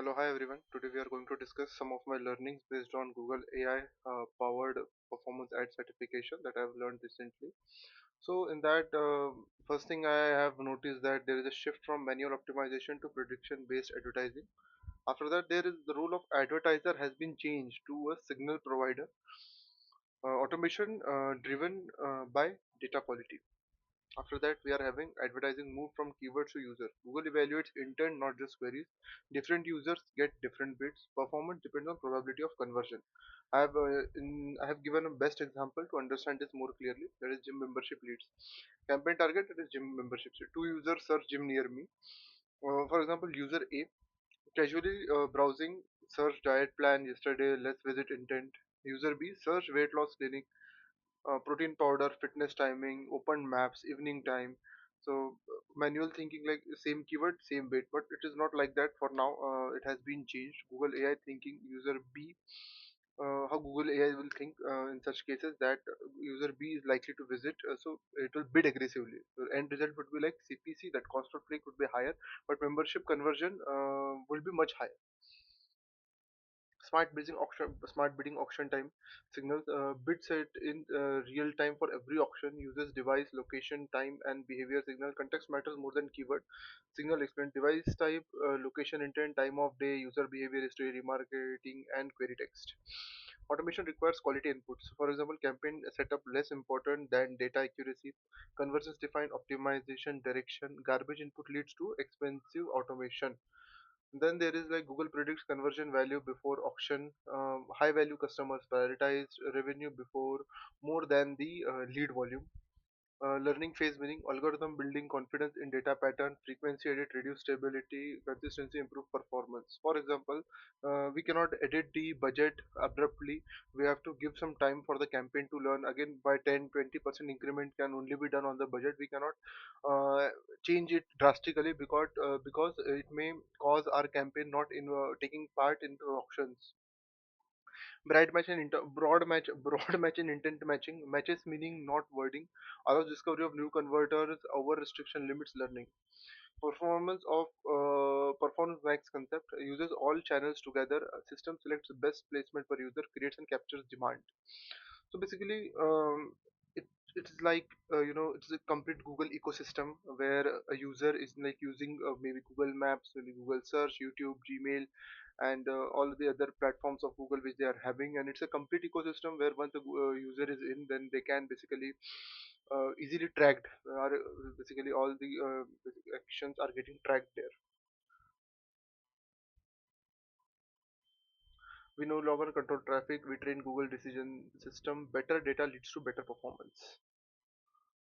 Hello, hi everyone. Today we are going to discuss some of my learnings based on Google AI powered performance ad certification that I've learned recently. So, in that, first thing I have noticed that there is a shift from manual optimization to prediction based advertising. After that, there is the role of advertiser has been changed to a signal provider, automation driven by data quality. After that, we are having advertising move from keywords to user. Google evaluates intent, not just queries. Different users get different bids. Performance depends on probability of conversion. I have given a best example to understand this more clearly. That is gym membership leads. Campaign target, that is gym memberships. Two users search gym near me. For example, user A casually browsing, search diet plan yesterday. Let's visit intent. User B search weight loss clinic, protein powder, fitness timing, open maps, evening time. So manual thinking, like same keyword, same bit, but it is not like that for now. It has been changed. Google AI thinking user B, how Google AI will think in such cases that user B is likely to visit, so it will bid aggressively. So end result would be like CPC, that cost per click would be higher, but membership conversion will be much higher. Smart bidding auction time signals, bid set in real time for every auction, uses device location, time and behavior signal. Context matters more than keyword. Signal explain device type, location, intent, time of day, user behavior history, remarketing and query text. Automation requires quality inputs. For example, campaign setup less important than data accuracy. Conversions define optimization direction. Garbage input leads to expensive automation. Then there is like Google predicts conversion value before auction. High value customers prioritize revenue before more than the lead volume. Learning phase meaning algorithm building confidence in data pattern, frequency edit, reduce stability, consistency, improve performance. For example, we cannot edit the budget abruptly. We have to give some time for the campaign to learn. Again, by 10-20% increment can only be done on the budget. We cannot uh, change it drastically because it may cause our campaign not in taking part in the auctions. Broad match and intent matching. Matches meaning not wording allows discovery of new converters. Over restriction limits learning. Performance max concept uses all channels together. A system selects the best placement per user, creates and captures demand. So basically, it it's like it's a complete Google ecosystem where a user is like using maybe Google Maps, maybe Google Search, YouTube, Gmail, and all the other platforms of Google which they are having, and it's a complete ecosystem where once the user is in, then they can basically easily tracked. Basically all the actions are getting tracked there. We no longer control traffic. We train Google decision system. Better data leads to better performance.